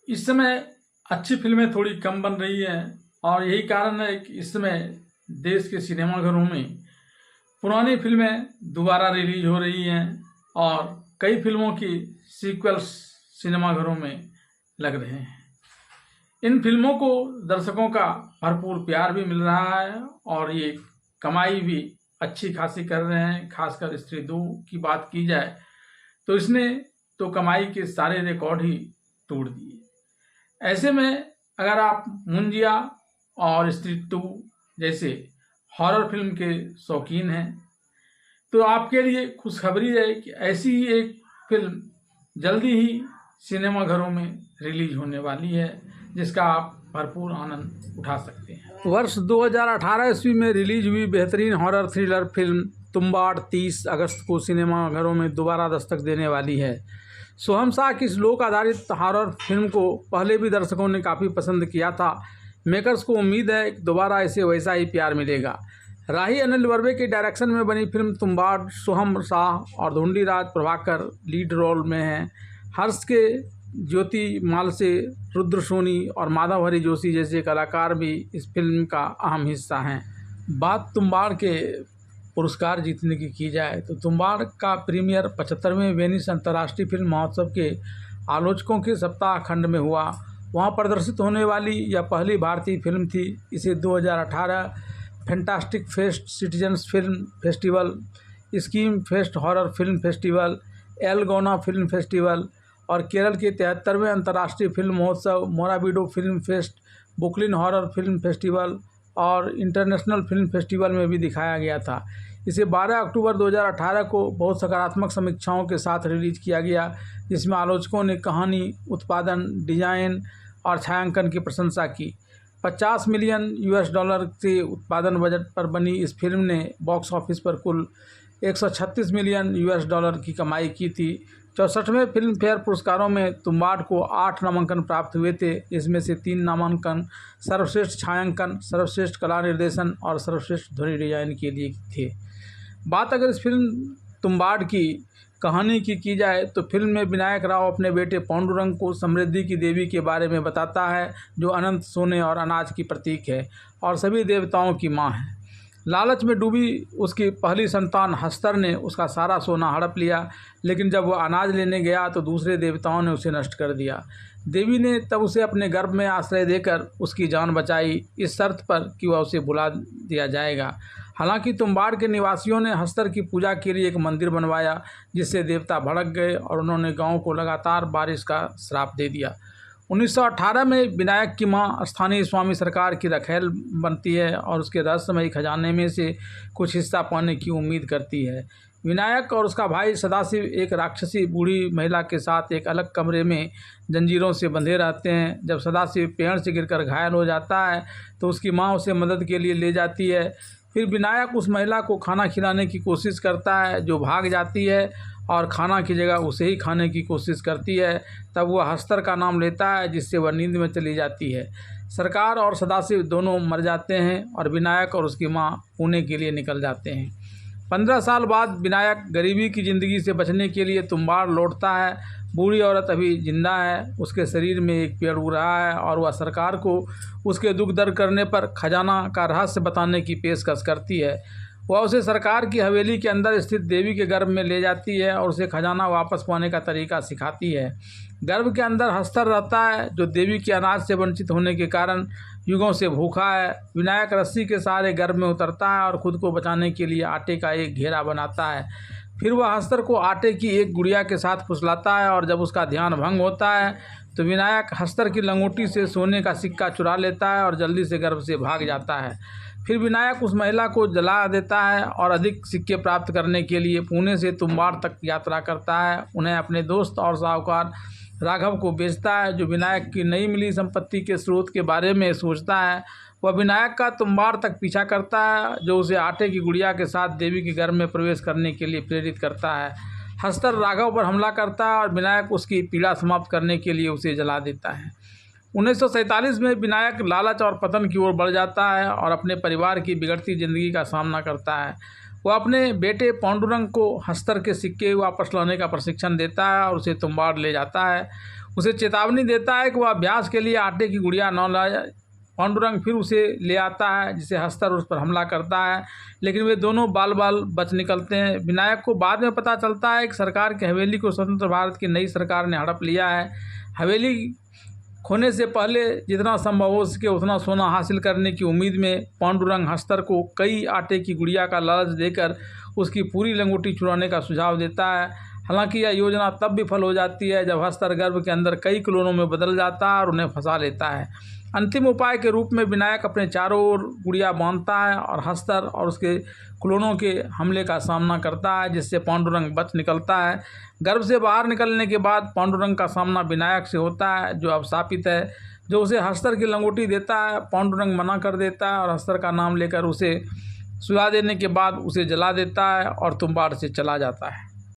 इस समय अच्छी फिल्में थोड़ी कम बन रही हैं और यही कारण है कि इस समय देश के सिनेमाघरों में पुरानी फिल्में दोबारा रिलीज हो रही हैं और कई फिल्मों की सीक्वल्स सिनेमाघरों में लग रहे हैं। इन फिल्मों को दर्शकों का भरपूर प्यार भी मिल रहा है और ये कमाई भी अच्छी खासी कर रहे हैं। खासकर स्त्री 2 की बात की जाए तो इसने तो कमाई के सारे रिकॉर्ड ही तोड़ दिए। ऐसे में अगर आप मुंजिया और स्त्री 2 जैसे हॉरर फिल्म के शौकीन हैं तो आपके लिए खुशखबरी है कि ऐसी ही एक फिल्म जल्दी ही सिनेमाघरों में रिलीज होने वाली है जिसका आप भरपूर आनंद उठा सकते हैं। वर्ष 2018 ईस्वी में रिलीज हुई बेहतरीन हॉरर थ्रिलर फिल्म तुम्बाड़ 30 अगस्त को सिनेमाघरों में दोबारा दस्तक देने वाली है। सोहम शाह की इस लोक आधारित हॉरर फिल्म को पहले भी दर्शकों ने काफ़ी पसंद किया था। मेकर्स को उम्मीद है कि दोबारा इसे वैसा ही प्यार मिलेगा। राही अनिल वर्वे के डायरेक्शन में बनी फिल्म तुम्बाड़ सोहम शाह और धुंडीराज प्रभाकर लीड रोल में हैं। हर्ष के ज्योति मालसे, रुद्र सोनी और माधव हरी जोशी जैसे कलाकार भी इस फिल्म का अहम हिस्सा हैं। बात तुम्बाड़ के पुरस्कार जीतने की जाए तो तुम्बाड़ का प्रीमियर 75वें वेनिस अंतर्राष्ट्रीय फिल्म महोत्सव के आलोचकों के सप्ताह खंड में हुआ। वहां प्रदर्शित होने वाली यह पहली भारतीय फिल्म थी। इसे 2018 fantastic fest citizens film festival, scream fest horror film festival, एलगोना फिल्म फेस्टिवल और केरल के 73वें अंतर्राष्ट्रीय फिल्म महोत्सव Morbido film fest, Brooklyn horror film festival और इंटरनेशनल फिल्म फेस्टिवल में भी दिखाया गया था। इसे 12 अक्टूबर 2018 को बहुत सकारात्मक समीक्षाओं के साथ रिलीज किया गया, जिसमें आलोचकों ने कहानी, उत्पादन, डिजाइन और छायांकन की प्रशंसा की। $50 मिलियन के उत्पादन बजट पर बनी इस फिल्म ने बॉक्स ऑफिस पर कुल $136 मिलियन की कमाई की थी। 64वें फिल्म फेयर पुरस्कारों में तुम्बाड़ को 8 नामांकन प्राप्त हुए थे, जिसमें से 3 नामांकन सर्वश्रेष्ठ छायांकन, सर्वश्रेष्ठ कला निर्देशन और सर्वश्रेष्ठ ध्वनि डिजाइन के लिए थे। बात अगर इस फिल्म तुम्बाड़ की कहानी की जाए तो फिल्म में विनायक राव अपने बेटे पांडुरंग को समृद्धि की देवी के बारे में बताता है, जो अनंत सोने और अनाज की प्रतीक है और सभी देवताओं की माँ है। लालच में डूबी उसकी पहली संतान हस्तर ने उसका सारा सोना हड़प लिया, लेकिन जब वह अनाज लेने गया तो दूसरे देवताओं ने उसे नष्ट कर दिया। देवी ने तब उसे अपने गर्भ में आश्रय देकर उसकी जान बचाई, इस शर्त पर कि वह उसे भुला दिया जाएगा। हालांकि तुम्बाड़ के निवासियों ने हस्तर की पूजा के लिए एक मंदिर बनवाया, जिससे देवता भड़क गए और उन्होंने गांव को लगातार बारिश का श्राप दे दिया। 1918 में विनायक की मां स्थानीय स्वामी सरकार की रखैल बनती है और उसके रहस्यमयी खजाने में से कुछ हिस्सा पाने की उम्मीद करती है। विनायक और उसका भाई सदाशिव एक राक्षसी बूढ़ी महिला के साथ एक अलग कमरे में जंजीरों से बंधे रहते हैं। जब सदाशिव पेड़ से गिरकर घायल हो जाता है तो उसकी मां उसे मदद के लिए ले जाती है। फिर विनायक उस महिला को खाना खिलाने की कोशिश करता है, जो भाग जाती है और खाना की जगह उसे ही खाने की कोशिश करती है। तब वह हस्तर का नाम लेता है, जिससे वह नींद में चली जाती है। सरकार और सदाशिव दोनों मर जाते हैं और विनायक और उसकी मां पुणे के लिए निकल जाते हैं। 15 साल बाद विनायक गरीबी की ज़िंदगी से बचने के लिए तुम्बाड़ लौटता है। बूढ़ी औरत अभी जिंदा है, उसके शरीर में एक पेड़ उग रहा है और वह सरकार को उसके दुख दर्द करने पर खजाना का रहस्य बताने की पेशकश करती है। वह उसे सरकार की हवेली के अंदर स्थित देवी के गर्भ में ले जाती है और उसे खजाना वापस पाने का तरीका सिखाती है। गर्भ के अंदर हस्तर रहता है, जो देवी के अनाज से वंचित होने के कारण युगों से भूखा है। विनायक रस्सी के सहारे गर्भ में उतरता है और खुद को बचाने के लिए आटे का एक घेरा बनाता है। फिर वह हस्तर को आटे की एक गुड़िया के साथ फुसलाता है और जब उसका ध्यान भंग होता है तो विनायक हस्तर की लंगोटी से सोने का सिक्का चुरा लेता है और जल्दी से गर्भ से भाग जाता है। फिर विनायक उस महिला को जला देता है और अधिक सिक्के प्राप्त करने के लिए पुणे से तुम्बाड़ तक यात्रा करता है। उन्हें अपने दोस्त और साहूकार राघव को बेचता है, जो विनायक की नई मिली संपत्ति के स्रोत के बारे में सोचता है। वह विनायक का तुम्बाड़ तक पीछा करता है, जो उसे आटे की गुड़िया के साथ देवी के घर में प्रवेश करने के लिए प्रेरित करता है। हस्तर राघव पर हमला करता है और विनायक उसकी पीड़ा समाप्त करने के लिए उसे जला देता है। 1947 में विनायक लालच और पतन की ओर बढ़ जाता है और अपने परिवार की बिगड़ती जिंदगी का सामना करता है। वह अपने बेटे पांडुरंग को हस्तर के सिक्के वापस लाने का प्रशिक्षण देता है और उसे तुम्बाड़ ले जाता है। उसे चेतावनी देता है कि वह अभ्यास के लिए आटे की गुड़िया न लाए। पांडुरंग फिर उसे ले आता है, जिसे हस्तर उस पर हमला करता है, लेकिन वे दोनों बाल बाल बच निकलते हैं। विनायक को बाद में पता चलता है कि सरकार की हवेली को स्वतंत्र भारत की नई सरकार ने हड़प लिया है। हवेली खोने से पहले जितना संभव हो सके उतना सोना हासिल करने की उम्मीद में पांडुरंग हस्तर को कई आटे की गुड़िया का लालच देकर उसकी पूरी लंगोटी चुराने का सुझाव देता है। हालांकि यह योजना तब विफल हो जाती है जब हस्तर गर्भ के अंदर कई क्लोनों में बदल जाता है और उन्हें फंसा लेता है। अंतिम उपाय के रूप में विनायक अपने चारों ओर गुड़िया बांधता है और हस्तर और उसके क्लोनों के हमले का सामना करता है, जिससे पांडुरंग बच निकलता है। गर्भ से बाहर निकलने के बाद पांडुरंग का सामना विनायक से होता है, जो अभिशापित है, जो उसे हस्तर की लंगोटी देता है। पांडुरंग मना कर देता है और हस्तर का नाम लेकर उसे सुला देने के बाद उसे जला देता है और तुम्बाड़ से चला जाता है।